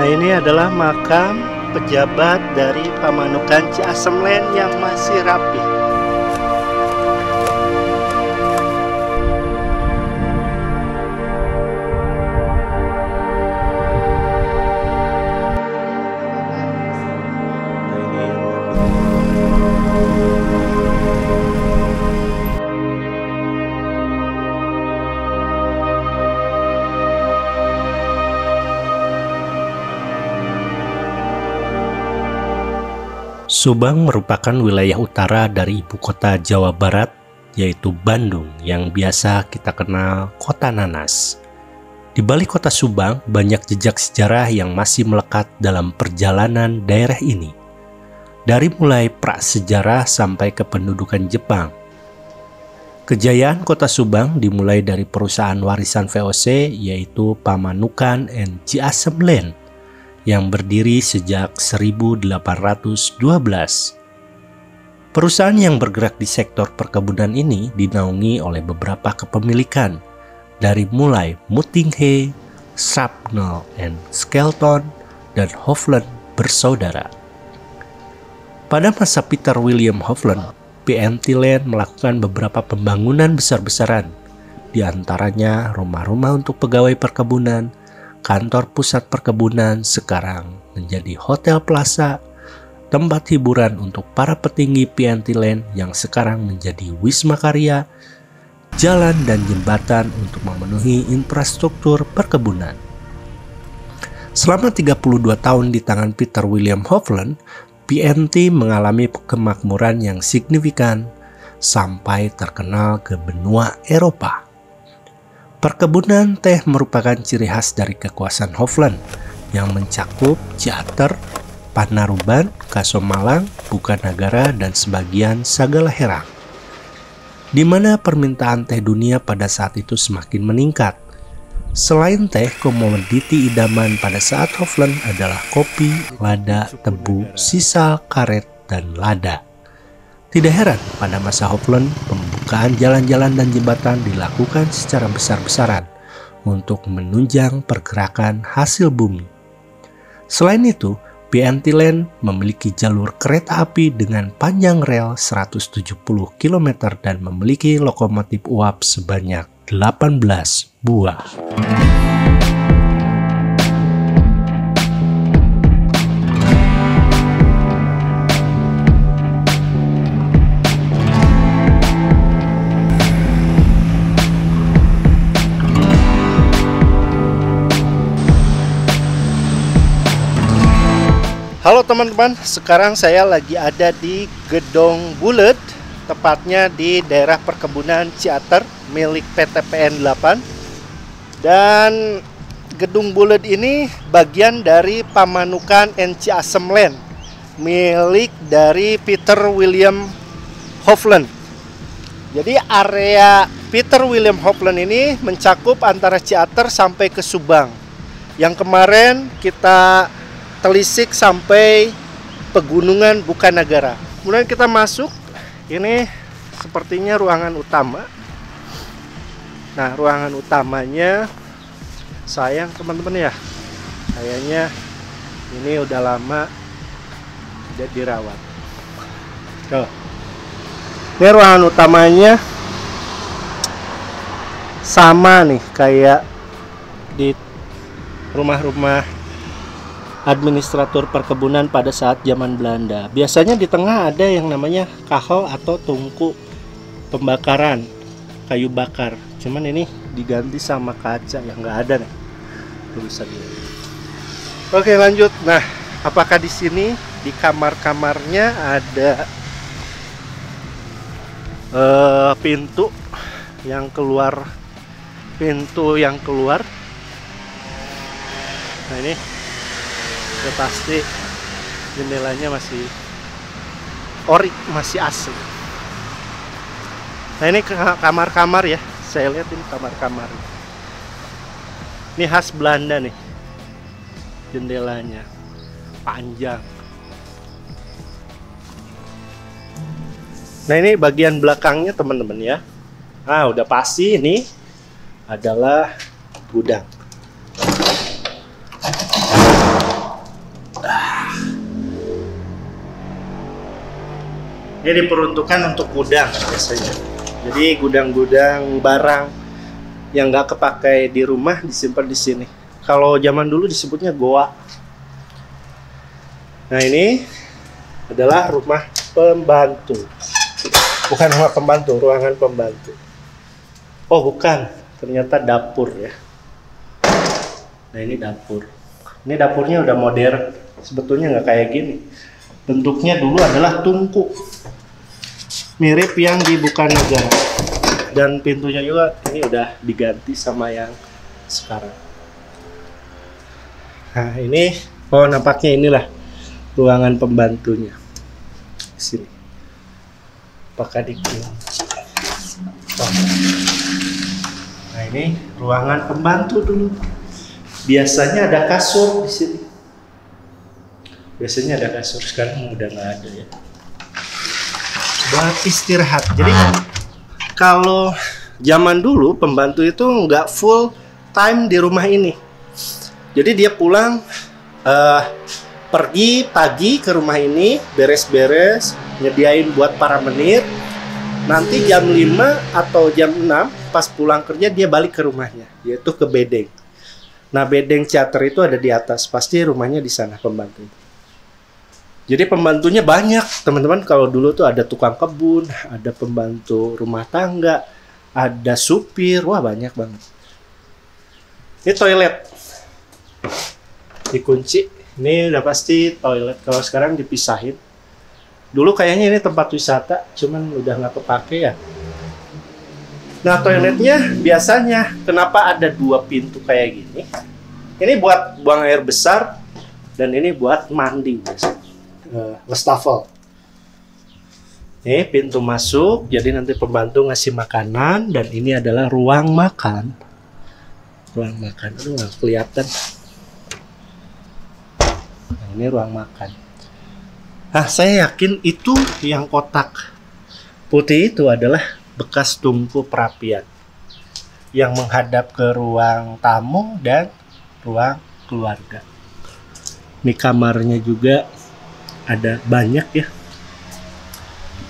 ini adalah makam pejabat dari Pamanukan Ciasem Land yang masih rapi. Subang merupakan wilayah utara dari ibu kota Jawa Barat, yaitu Bandung, yang biasa kita kenal kota nanas. Di balik kota Subang, banyak jejak sejarah yang masih melekat dalam perjalanan daerah ini. Dari mulai prasejarah sampai ke pendudukan Jepang. Kejayaan kota Subang dimulai dari perusahaan warisan VOC, yaitu Pamanukan and Ciasem Land, yang berdiri sejak 1812. Perusahaan yang bergerak di sektor perkebunan ini dinaungi oleh beberapa kepemilikan, dari mulai Muttinghe, Shrapnel and Skelton, dan Hofland bersaudara. Pada masa Peter William Hofland, PNT Land melakukan beberapa pembangunan besar-besaran, di antaranya rumah-rumah untuk pegawai perkebunan, kantor pusat perkebunan sekarang menjadi Hotel Plaza, tempat hiburan untuk para petinggi PNT Land yang sekarang menjadi Wisma Karya, jalan dan jembatan untuk memenuhi infrastruktur perkebunan. Selama 32 tahun di tangan Peter William Hofland, PNT mengalami kemakmuran yang signifikan sampai terkenal ke benua Eropa. Perkebunan teh merupakan ciri khas dari kekuasaan Hofland yang mencakup Ciater, Panaruban, Kasomalang, Bukanagara, dan sebagian Sagala-Herang, di mana permintaan teh dunia pada saat itu semakin meningkat. Selain teh, komoditi idaman pada saat Hofland adalah kopi, lada, tebu, sisal, karet, dan lada. Tidak heran pada masa Hofland, pembukaan jalan-jalan dan jembatan dilakukan secara besar-besaran untuk menunjang pergerakan hasil bumi. Selain itu, PNT Land memiliki jalur kereta api dengan panjang rel 170 km dan memiliki lokomotif uap sebanyak 18 buah. Halo teman-teman, sekarang saya lagi ada di Gedong Bulet, tepatnya di daerah perkebunan Ciater milik PT PN 8. Dan Gedung Bulet ini bagian dari Pamanukan and Ciasem Land milik dari Peter William Hofland. Jadi area Peter William Hofland ini mencakup antara Ciater sampai ke Subang. Yang kemarin kita telisik sampai pegunungan Bukanagara. Kemudian kita masuk, ini sepertinya ruangan utama. Nah, ruangan utamanya sayang teman-teman ya, kayaknya ini udah lama tidak dirawat. Tuh, ini ruangan utamanya sama nih kayak di rumah-rumah administrator perkebunan pada saat zaman Belanda. Biasanya di tengah ada yang namanya kahel atau tungku pembakaran kayu bakar. Cuman ini diganti sama kaca yang nggak ada nih tulisannya. Oke, lanjut. Nah, apakah di sini di kamar-kamarnya ada pintu yang keluar? Pintu yang keluar. Nah, ini udah pasti jendelanya masih ori, masih asli. Nah, ini kamar-kamar ya, saya lihat ini kamar-kamar. Ini khas Belanda nih, jendelanya panjang. Nah, ini bagian belakangnya teman-teman ya. Nah, udah pasti ini adalah gudang. Ini diperuntukkan untuk gudang biasanya. Jadi gudang-gudang barang yang nggak kepakai di rumah disimpan di sini. Kalau zaman dulu disebutnya goa. Nah, ini adalah rumah pembantu. Bukan rumah pembantu, ruangan pembantu. Oh, bukan. Ternyata dapur ya. Nah, ini dapur. Ini dapurnya udah modern. Sebetulnya nggak kayak gini. Bentuknya dulu adalah tungku. Mirip yang di Bukanegara. Dan pintunya juga ini udah diganti sama yang sekarang. Nah, ini nampaknya inilah ruangan pembantunya. Di sini. Pakai dikunci. Nah, ini ruangan pembantu dulu. Biasanya ada kasur di sini. Biasanya ada kasur, sekarang udah nggak ada ya. Buat istirahat. Jadi kalau zaman dulu pembantu itu nggak full time di rumah ini. Jadi dia pulang pergi pagi ke rumah ini, beres-beres, nyediain buat para menir. Nanti jam 5 atau jam 6 pas pulang kerja dia balik ke rumahnya, yaitu ke bedeng. Nah, bedeng teater itu ada di atas, pasti rumahnya di sana pembantu. Jadi pembantunya banyak, teman-teman. Kalau dulu tuh ada tukang kebun, ada pembantu rumah tangga, ada supir, wah banyak banget. Ini toilet. Dikunci. Ini udah pasti toilet. Kalau sekarang dipisahin. Dulu kayaknya ini tempat wisata, cuman udah nggak kepake ya. Nah, toiletnya biasanya kenapa ada 2 pintu kayak gini? Ini buat buang air besar dan ini buat mandi biasanya. Wastafel. Ini pintu masuk, jadi nanti pembantu ngasih makanan dan ini adalah ruang makan. Ruang makan, aduh nggak kelihatan. Nah, ini ruang makan. Nah, saya yakin itu yang kotak putih itu adalah bekas tungku perapian yang menghadap ke ruang tamu dan ruang keluarga. Ini kamarnya juga ada banyak ya.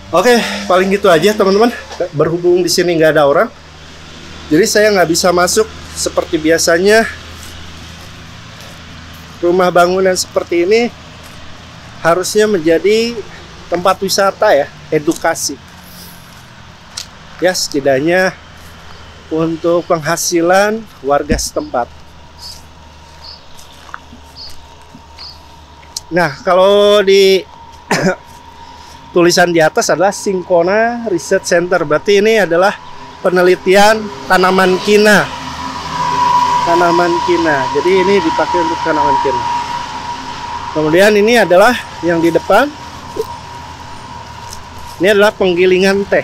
Oke, paling gitu aja teman-teman. Berhubung di sini nggak ada orang, jadi saya nggak bisa masuk seperti biasanya. Rumah bangunan seperti ini harusnya menjadi tempat wisata ya, edukasi. Ya, setidaknya untuk penghasilan warga setempat. Nah, kalau di tulisan di atas adalah Sincona Research Center. Berarti ini adalah penelitian tanaman kina. Tanaman kina. Jadi ini dipakai untuk tanaman kina. Kemudian ini adalah yang di depan. Ini adalah penggilingan teh.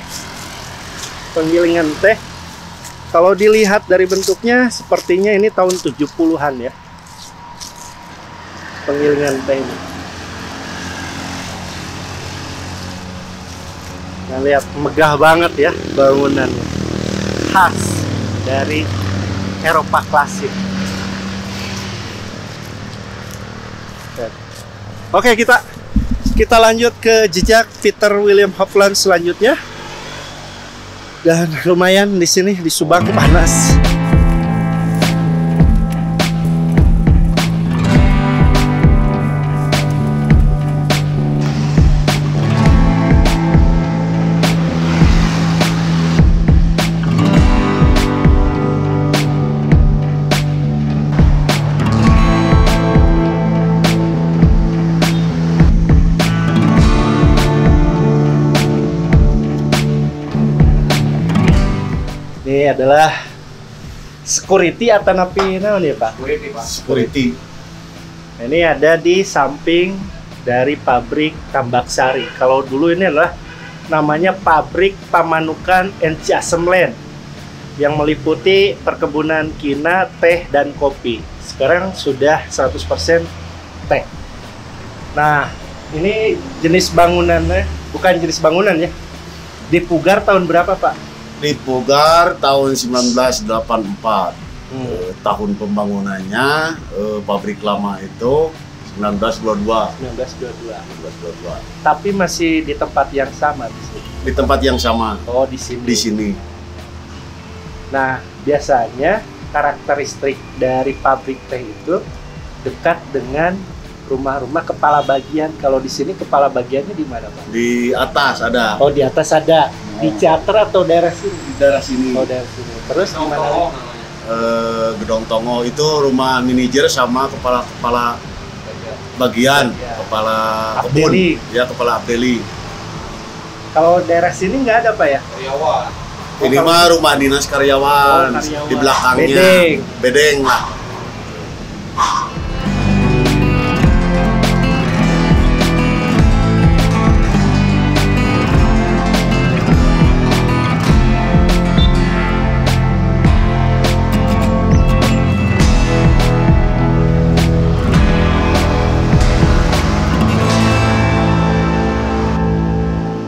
Penggilingan teh. Kalau dilihat dari bentuknya sepertinya ini tahun 70-an ya. Penggilingan teh ini. Nah, lihat megah banget ya bangunannya. Khas dari Eropa klasik. Oke, kita lanjut ke jejak Peter William Hopland selanjutnya. Dan lumayan di sini di Subang panas. Ini adalah security atau napi naon ya Pak? Security, Pak. Security. Ini ada di samping dari pabrik Tambak Sari. Kalau dulu ini adalah namanya Pabrik Pamanukan and Ciasemlen yang meliputi perkebunan kina, teh, dan kopi. Sekarang sudah 100% teh. Nah, ini jenis bangunannya, bukan jenis bangunan ya. Dipugar tahun berapa Pak? Dipugar tahun 1984. Tahun pembangunannya pabrik lama itu 1922. 1922. 1922. Tapi masih di tempat yang sama di sini. Di tempat yang sama. Oh, di sini. Di sini. Nah, biasanya karakteristik dari pabrik teh itu dekat dengan rumah-rumah kepala bagian. Kalau di sini kepala bagiannya di mana, Pak? Di atas ada. Oh, di atas ada. Di Ciater atau daerah sini? Di daerah sini. Oh, daerah sini. Terus di mana lagi? Gedong Tongo itu rumah manajer sama kepala bagian, Ya. kepala kebun, Abdeli. ya kepala Abdeli. Kalau daerah sini nggak ada, Pak ya? Ini mah rumah dinas karyawan, Oh, karyawan. di belakangnya. Bedeng. Bedeng lah.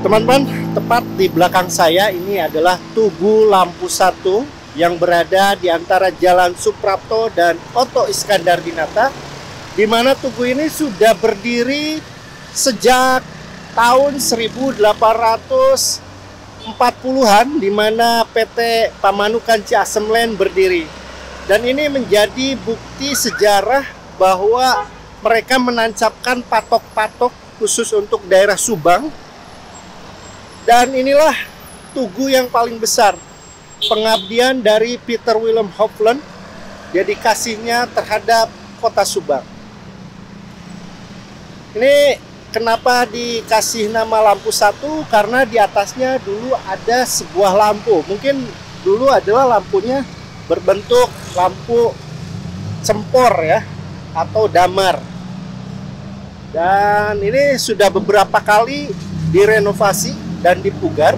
Teman-teman, tepat di belakang saya ini adalah Tugu Lampu 1 yang berada di antara Jalan Suprapto dan Oto Iskandar-Dinata, di mana tugu ini sudah berdiri sejak tahun 1840-an, di mana PT Pamanukan Ciasem Land berdiri. Dan ini menjadi bukti sejarah bahwa mereka menancapkan patok-patok khusus untuk daerah Subang. Dan inilah tugu yang paling besar, pengabdian dari Peter William Hopland, dedikasinya terhadap kota Subang. Ini kenapa dikasih nama Lampu 1? Karena di atasnya dulu ada sebuah lampu. Mungkin dulu adalah lampunya berbentuk lampu cempor ya, atau damar. Dan ini sudah beberapa kali direnovasi dan dipugar,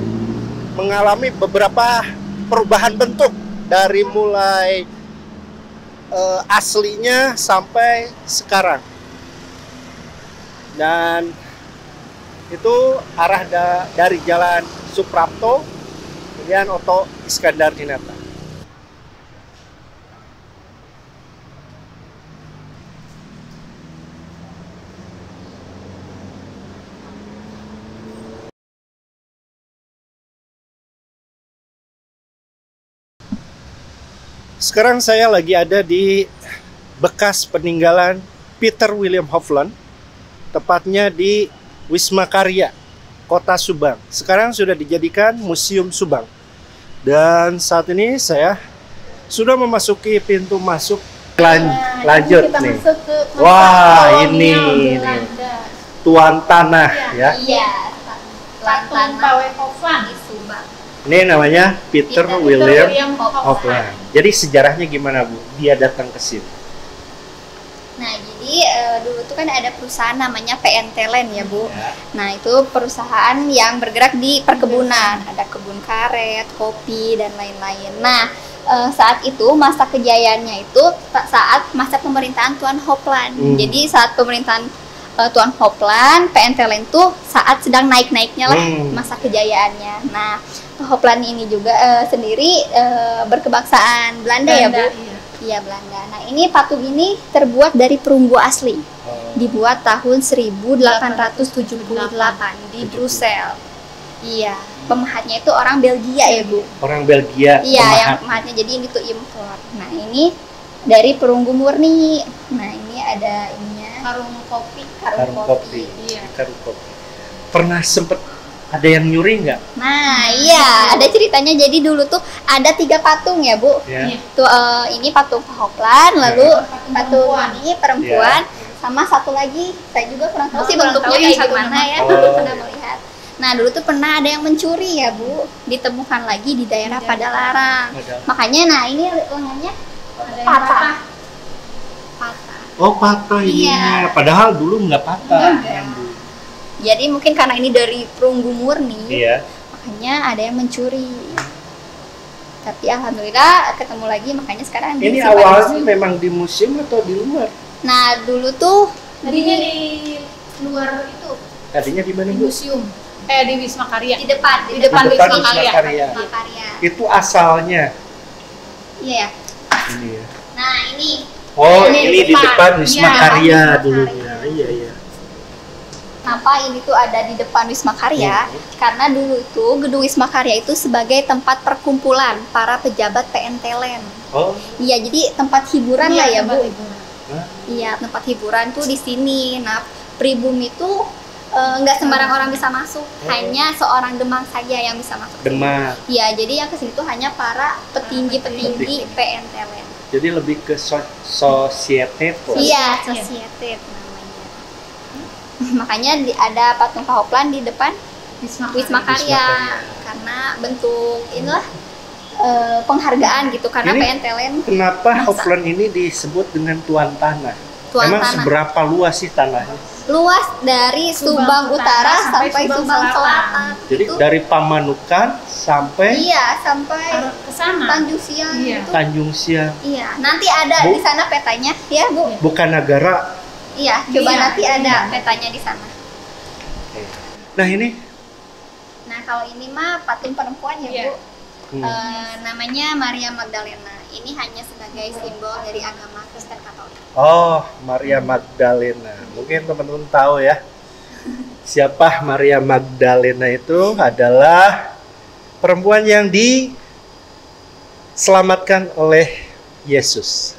mengalami beberapa perubahan bentuk dari mulai aslinya sampai sekarang. Dan itu arah dari Jalan Suprapto kemudian Oto Iskandar-Dinata. Sekarang saya lagi ada di bekas peninggalan Peter William Hopland, tepatnya di Wisma Karya, Kota Subang. Sekarang sudah dijadikan Museum Subang. Dan saat ini saya sudah memasuki pintu masuk. Lanjut kita nih. masuk ke Wah, kolonial ini Belanda. Tuan Tanah ya. Iya, Patung Pawehovan di Subang. Ini namanya Peter Peter William Hopland. Hopland. Jadi sejarahnya gimana, Bu? Dia datang ke sini. Nah, jadi dulu tuh kan ada perusahaan namanya PNT Land ya, Bu. Ya. Nah, itu perusahaan yang bergerak di perkebunan. Ada kebun karet, kopi, dan lain-lain. Nah, saat itu masa kejayaannya itu saat masa pemerintahan Tuan Hopland. Jadi saat pemerintahan Tuan Hopland, PNT Land tuh saat sedang naik-naiknya lah masa kejayaannya. Nah, Hopland ini juga sendiri berkebangsaan Belanda ya, Bu? Iya, Belanda. Nah, ini patung ini terbuat dari perunggu asli. Dibuat tahun 1878 di Brussels. Iya, pemahatnya itu orang Belgia ya, Bu? Orang Belgia. Iya, yang pemahatnya, jadi ini tuh impor. Nah, ini dari perunggu murni. Nah, ini ada ininya. karung kopi. Karung kopi. Iya. Karung kopi. Pernah sempet ada yang nyuri nggak? Nah, iya, ada ceritanya. Jadi dulu tuh ada 3 patung ya, Bu. Ya. Tuh, ini patung Hopland, lalu patung perempuan. ini perempuan, sama satu lagi saya juga kurang tahu sih Kurang bentuknya tahu yang kayak satu gimana nama. ya. Oh. Pernah melihat. Nah, dulu tuh pernah ada yang mencuri ya, Bu. Ditemukan lagi di daerah Padalarang. Makanya, nah ini lengannya Ada yang patah. Patah. Oh, patah ininya. Iya. Padahal dulu nggak patah. Enggak. Jadi mungkin karena ini dari perunggu murni, Iya. makanya ada yang mencuri. Tapi alhamdulillah ketemu lagi, makanya sekarang Ini disimpan di awalnya museum. memang di museum atau di luar? Nah, dulu tuh Tadinya di luar itu, Tadinya di mana, di Bu? museum. Di Wisma Karya. di depan, Di depan Di depan Wisma Wisma Karya. Karya. Wisma Karya. Itu asalnya. Iya ya. Ini ya. Nah, ini Oh, Ini ini di depan. depan Wisma Iya, Karya Wisma dulunya. Karya. Iya. Kenapa ini tuh ada di depan Wisma Karya? Karena dulu itu gedung Wisma Karya itu sebagai tempat perkumpulan para pejabat PNT Land. Oh, Iya, jadi tempat hiburan lah ya, tempat Bu. hiburan. Iya, tempat hiburan tuh di sini. Nah, Pribumi itu nggak sembarang orang bisa masuk, hanya seorang Demang saja yang bisa masuk. Demak. Iya, jadi yang kesini tuh hanya para petinggi-petinggi PNT Land. Jadi lebih ke society. Iya, societed namanya. Makanya ada patung Kahoplan di depan Wisma Karya karena bentuk inilah penghargaan gitu karena Ini PNT Land Kenapa Hoplan ini disebut dengan tuan tanah? tuan Emang tanah. seberapa luas sih tanahnya? Luas dari Subang Utara sampai Subang Selatan. Jadi Itu- dari Pamanukan sampai Iya, sampai Ke sana. Tanjung Siang Iya. gitu. Tanjung Siang. Iya, nanti ada Bu. di sana petanya, ya Bu. Bukan negara. Iya, coba Iya, nanti ada iya. petanya di sana. Nah ini Nah, kalau ini mah patung perempuan ya, Iya. Bu. Namanya Maria Magdalena. Ini hanya sebagai simbol dari agama Kristen Katolik. Oh, Maria Magdalena. Mungkin teman-teman tahu ya. Siapa Maria Magdalena itu adalah perempuan yang diselamatkan oleh Yesus.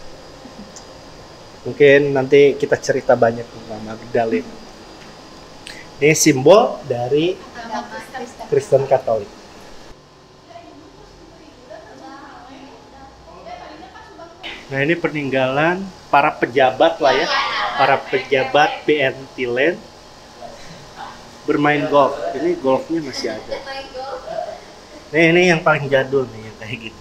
Mungkin nanti kita cerita banyak tentang Magdalena. Ini simbol dari Agama Kristen. Kristen Katolik. Nah ini peninggalan para pejabat lah ya, para pejabat PNT Land bermain golf. Ini golfnya masih ada. Ini yang paling jadul nih, yang kayak gini.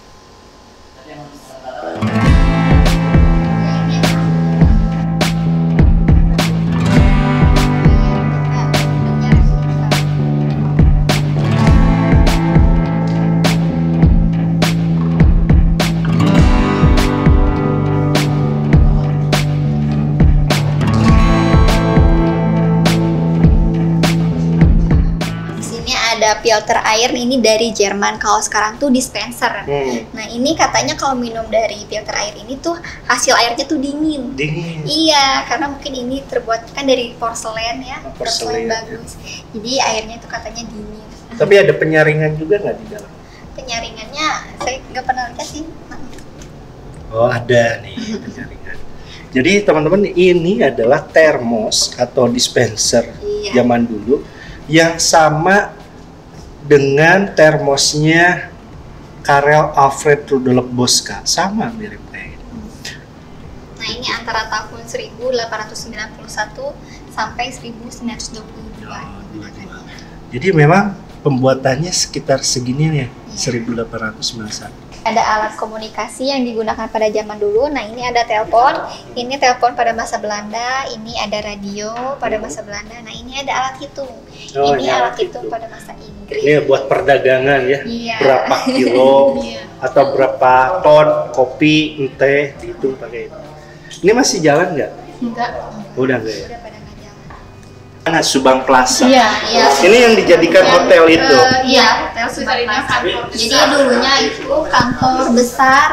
Di sini ada filter air ini dari Jerman. Kalau sekarang tuh dispenser. Nah, ini katanya kalau minum dari filter air ini tuh hasil airnya tuh dingin. Dingin. Iya, karena mungkin ini terbuat kan dari porselen ya, Porselen, ya. bagus. Jadi airnya tuh katanya dingin. Tapi ada penyaringan juga nggak di dalam? Penyaringannya saya nggak pernah lihat sih. Oh ada nih penyaringan. Jadi teman-teman ini adalah termos atau dispenser Iya. zaman dulu yang sama dengan termosnya Karel Alfred Rudolf Boska, sama mirip kayak gitu. Nah, ini antara tahun 1891 sampai 1922. Jadi memang pembuatannya sekitar segini nih, 1891. Ada alat komunikasi yang digunakan pada zaman dulu. Nah, ini ada telepon. Ini telepon pada masa Belanda. Ini ada radio pada masa Belanda. Nah, ini ada alat hitung. Oh, ini ini alat alat hitung hitung. pada masa Inggris. Ini buat perdagangan ya, Iya. berapa kilo Iya. atau berapa ton kopi, teh, dihitung pakai itu. Ini masih jalan nggak? Enggak. Udah nggak ya? Udah pada nggak jalan. Mana Subang Plaza? Iya. Iya. Ini yang dijadikan hotel itu. Iya, hotel Subang Plaza. Jadi dulunya itu kantor besar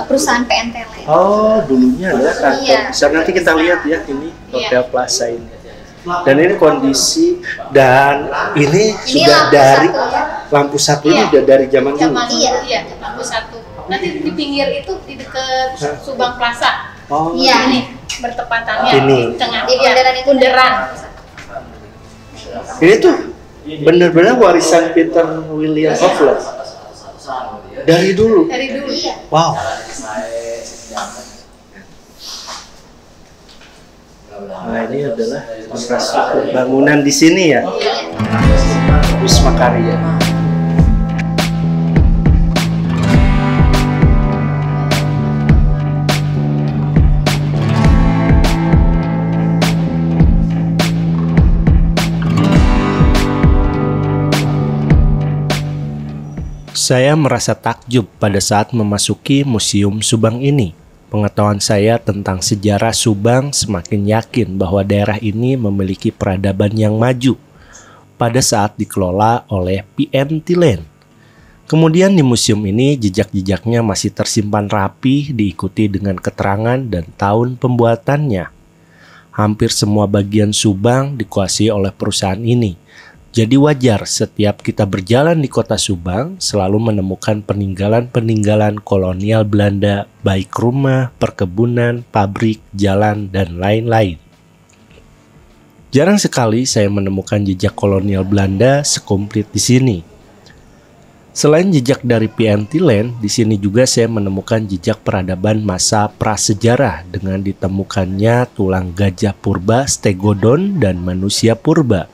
perusahaan PNT Land. Oh, dulunya adalah kantor Iya. besar. Nanti kita lihat ya ini Hotel Plaza ini. Dan ini kondisi dan ini Ini sudah lampu dari satu ya. lampu satu ini Iya. sudah dari zaman dulu. Zaman Iya. iya, lampu satu. Nanti di pinggir itu di dekat Subang Plaza. Oh, Iya. Ini bertepatannya Ini. di tengah. Di bundaran itu. Bundaran. ini tuh benar-benar warisan Peter William Hopland dari dulu. Dari dulu. Iya. Wow. Nah ini adalah infrastruktur bangunan di sini ya, Wisma Karya. Saya merasa takjub pada saat memasuki Museum Subang ini. Pengetahuan saya tentang sejarah Subang semakin yakin bahwa daerah ini memiliki peradaban yang maju pada saat dikelola oleh PNT Land. Kemudian di museum ini jejak-jejaknya masih tersimpan rapi diikuti dengan keterangan dan tahun pembuatannya. Hampir semua bagian Subang dikuasai oleh perusahaan ini. Jadi wajar setiap kita berjalan di kota Subang selalu menemukan peninggalan-peninggalan kolonial Belanda, baik rumah, perkebunan, pabrik, jalan, dan lain-lain. Jarang sekali saya menemukan jejak kolonial Belanda sekomplit di sini. Selain jejak dari PNT Land, di sini juga saya menemukan jejak peradaban masa prasejarah dengan ditemukannya tulang gajah purba, stegodon, dan manusia purba.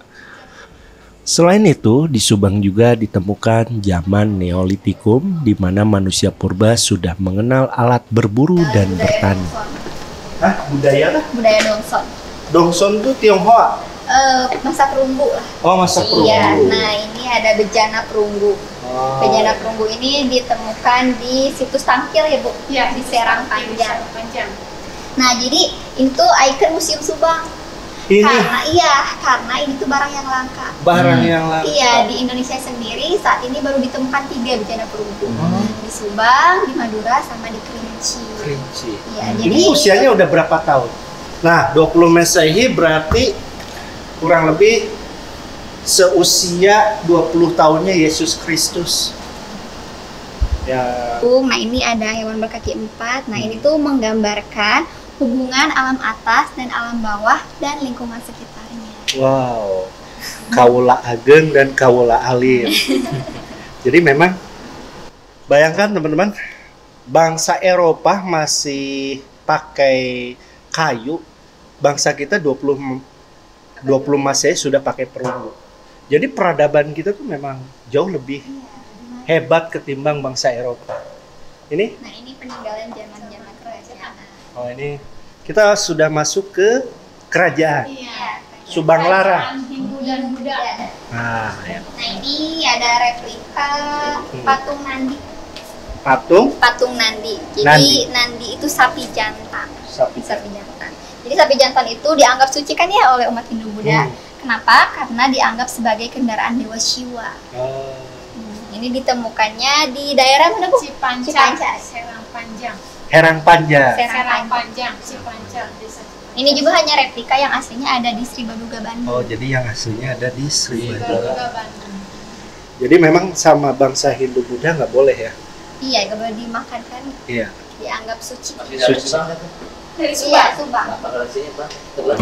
Selain itu, di Subang juga ditemukan zaman Neolitikum di mana manusia purba sudah mengenal alat berburu dan bertani. Hah, budaya lah? Budaya Dongson. Dongson tuh Tionghoa. Masa perunggu lah. Oh, masa perunggu. Iya, nah ini ada bejana perunggu. Oh. Bejana perunggu ini ditemukan di situs Tangkil ya Bu, Ya, di Serang Panjang. Panjang. Nah jadi itu ikon Museum Subang. Ini Karena ini tuh barang yang langka. barang yang langka. Iya, di Indonesia sendiri saat ini baru ditemukan 3 bejana perunggu. Di Subang, di Madura, sama di Kerinci. Kerinci. Iya, Ini jadi usianya udah berapa tahun? Nah, 20 Masehi berarti kurang lebih seusia 20 tahunnya Yesus Kristus. Ya. nah ini ada hewan berkaki 4. Nah ini tuh menggambarkan hubungan alam atas dan alam bawah dan lingkungan sekitarnya. Wow. Kaula ageng dan kaula alim. Jadi memang bayangkan teman-teman, bangsa Eropa masih pakai kayu, bangsa kita 20 Masehi sudah pakai perunggu. Jadi peradaban kita tuh memang jauh lebih hebat ketimbang bangsa Eropa. Ini? Nah ini peninggalan zaman-zaman kerajaan. Oh ini kita sudah masuk ke kerajaan Iya. Subang Larang. Hindu dan Buddha. Nah, ya. Nah ini ada replika patung Nandi. Patung Nandi. Jadi Nandi itu sapi jantan. sapi. Sapi jantan. Jadi sapi jantan itu dianggap suci kan ya oleh umat Hindu Buddha. Kenapa? Karena dianggap sebagai kendaraan Dewa Shiva. Ini ditemukannya di daerah mana Bu? Cipancang. Serang Panjang. Herang Panjang. Serang Panjang. Cipancang. Desa Cipancang. Ini juga hanya replika yang aslinya ada di Sri Baduga Bandung. Oh, jadi yang aslinya ada di Sri Baduga. Baduga Bandung. Jadi memang sama bangsa Hindu Buddha nggak boleh ya? Iya, gak boleh dimakan kan? Iya. Dianggap suci. Suci. Dari Iya, Subang. Subang.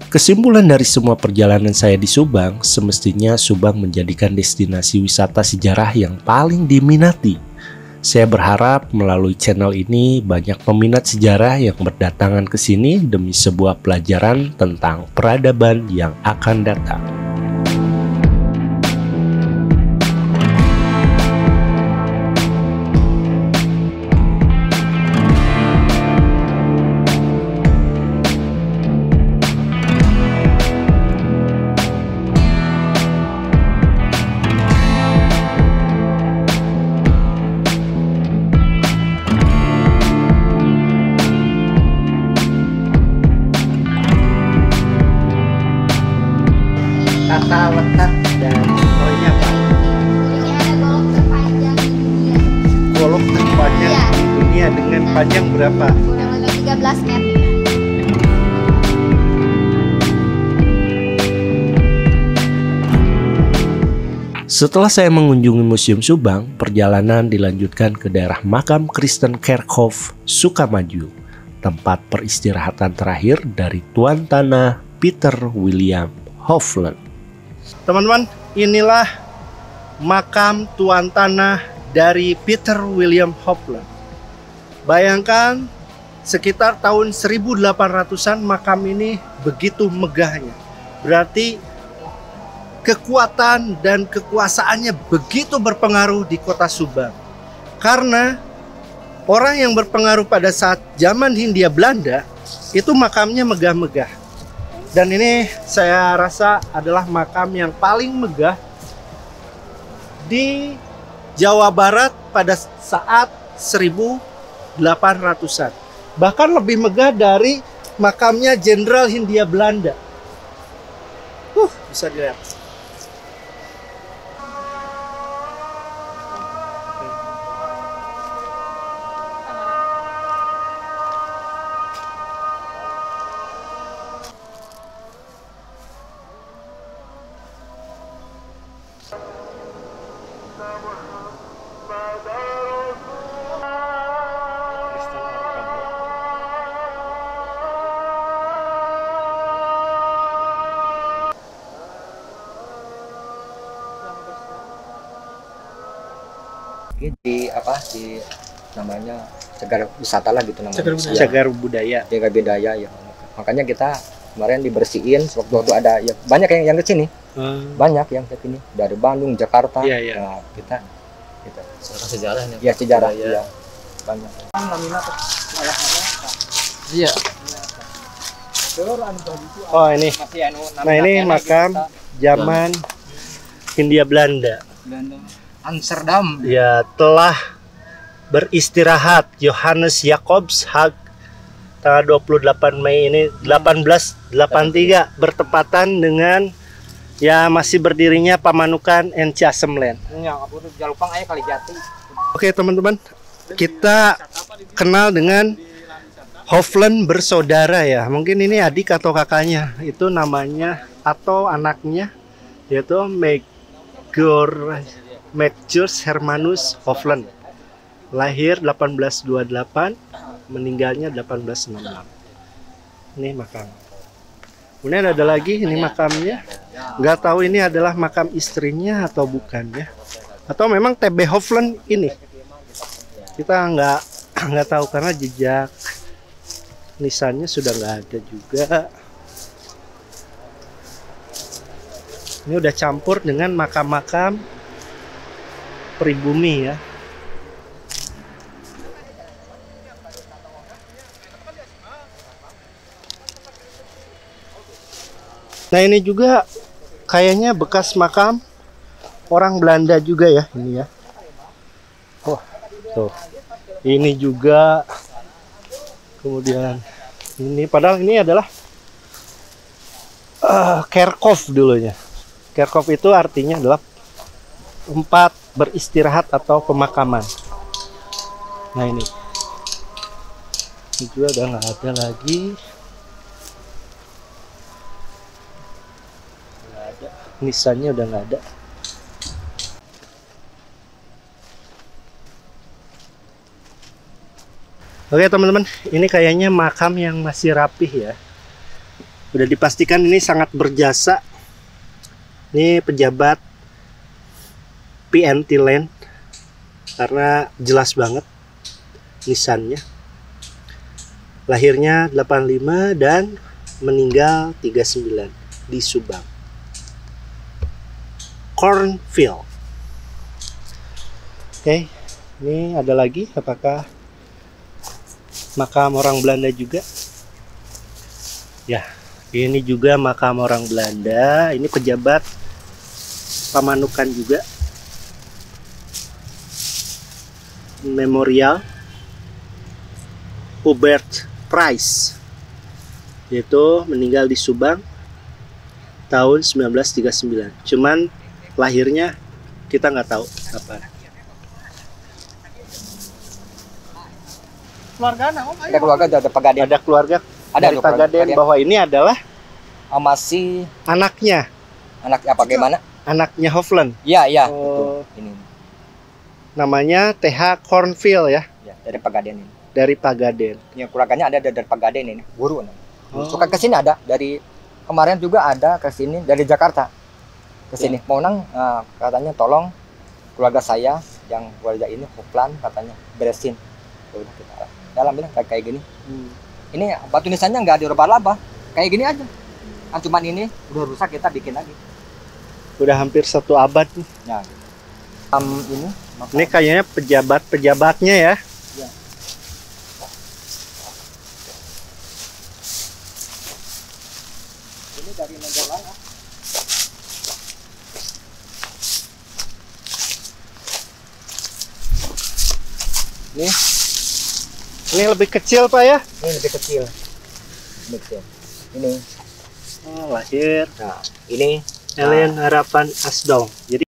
Kesimpulan dari semua perjalanan saya di Subang, semestinya Subang menjadikan destinasi wisata sejarah yang paling diminati. Saya berharap melalui channel ini banyak peminat sejarah yang berdatangan ke sini demi sebuah pelajaran tentang peradaban yang akan datang. Tata letak dan poinnya apa? Ini ada golok terpanjang di dunia. Golok terpanjang Iya. di dunia dengan panjang berapa? Kurang lebih 13 meter. Setelah saya mengunjungi Museum Subang, perjalanan dilanjutkan ke daerah makam Kristen Kerkhof, Sukamaju, tempat peristirahatan terakhir dari Tuan Tanah Peter William Hofland. Teman-teman, inilah makam Tuan Tanah dari Peter William Hofland. Bayangkan sekitar tahun 1800-an makam ini begitu megahnya. Berarti kekuatan dan kekuasaannya begitu berpengaruh di kota Subang. Karena orang yang berpengaruh pada saat zaman Hindia Belanda itu makamnya megah-megah. Dan ini saya rasa adalah makam yang paling megah di Jawa Barat pada saat 1800-an. Bahkan lebih megah dari makamnya Jenderal Hindia Belanda. Bisa dilihat. Di apa di namanya cagar wisata lah gitu namanya. Cagar budaya. Cagar budaya ya. Makanya kita kemarin dibersihin waktu ada ya banyak yang ke sini. Banyak yang ke sini dari Bandung, Jakarta. Iya, iya. Nah, kita Sejarahnya. ya sejarah Budaya. ya. Banyak. Iya. Oh, ini. Masih Nah, ini makam zaman Hindia Belanda. Amsterdam. Ya, telah beristirahat Johannes Jacobs Haag tanggal 28 Mei ini 1883 bertepatan dengan ya masih berdirinya Pamanukan Encassemland. Ya, Jalupang aja kali jati. Oke teman-teman, kita kenal dengan Hofland bersaudara ya. Mungkin ini adik atau kakaknya. Itu namanya atau anaknya yaitu Magnus Hermanus Hofland. Lahir 1828, meninggalnya 1866. Ini makam. Kemudian ada lagi ini makamnya. Nggak tahu ini adalah makam istrinya atau bukan ya. Atau memang TB Hofland ini. Kita nggak tahu karena jejak nisannya sudah nggak ada juga. Ini udah campur dengan makam-makam pribumi ya. Nah ini juga kayaknya bekas makam orang Belanda juga ya ini ya. Oh, tuh. Ini juga kemudian ini padahal ini adalah kerkhof dulunya. Kerkhof itu artinya adalah tempat beristirahat atau pemakaman. Nah ini juga udah nggak ada lagi. Nggak ada. Nisannya udah nggak ada. Oke teman-teman, ini kayaknya makam yang masih rapih ya. Udah dipastikan ini sangat berjasa. Ini pejabat PNT Land karena jelas banget nisannya. Lahirnya 85 dan meninggal 39 di Subang. Cornfield. Oke, ini ada lagi apakah makam orang Belanda juga? Ya, ini juga makam orang Belanda. Ini pejabat Pamanukan juga. Memorial Hubert Price, yaitu meninggal di Subang tahun 1939. Cuman lahirnya kita nggak tahu kapan. Ada keluarga, ada Pagaden. Ada keluarga Ada dari loh, keluarga Pagaden Pagaden. bahwa ini adalah Masih anaknya anak apa gimana? anaknya Hofland. Iya, iya, Oh. betul. Ini. Namanya TH Cornfield ya, Ya, dari Pagaden ini. dari Pagaden. Yang keluarganya ada dari Pagaden ini, guru. Oh. Suka ke sini ada dari kemarin juga ada ke sini dari Jakarta ke sini. Mau katanya tolong keluarga saya yang keluarga ini Hofland katanya beresin. Ya udah kita dalam bilang kayak gini. Ini batu nisannya nggak dirubah-rubah, kayak gini aja. Kan cuman ini udah rusak kita bikin lagi. Udah hampir 1 abad nih. Ya. Ini Ini kayaknya pejabat-pejabatnya ya. ini dari Negara. Nih Ini lebih kecil Pak ya? Ini lebih kecil. Ini kecil. Ini. Oh, lahir Nah, ini Alien Harapan Asdong. Jadi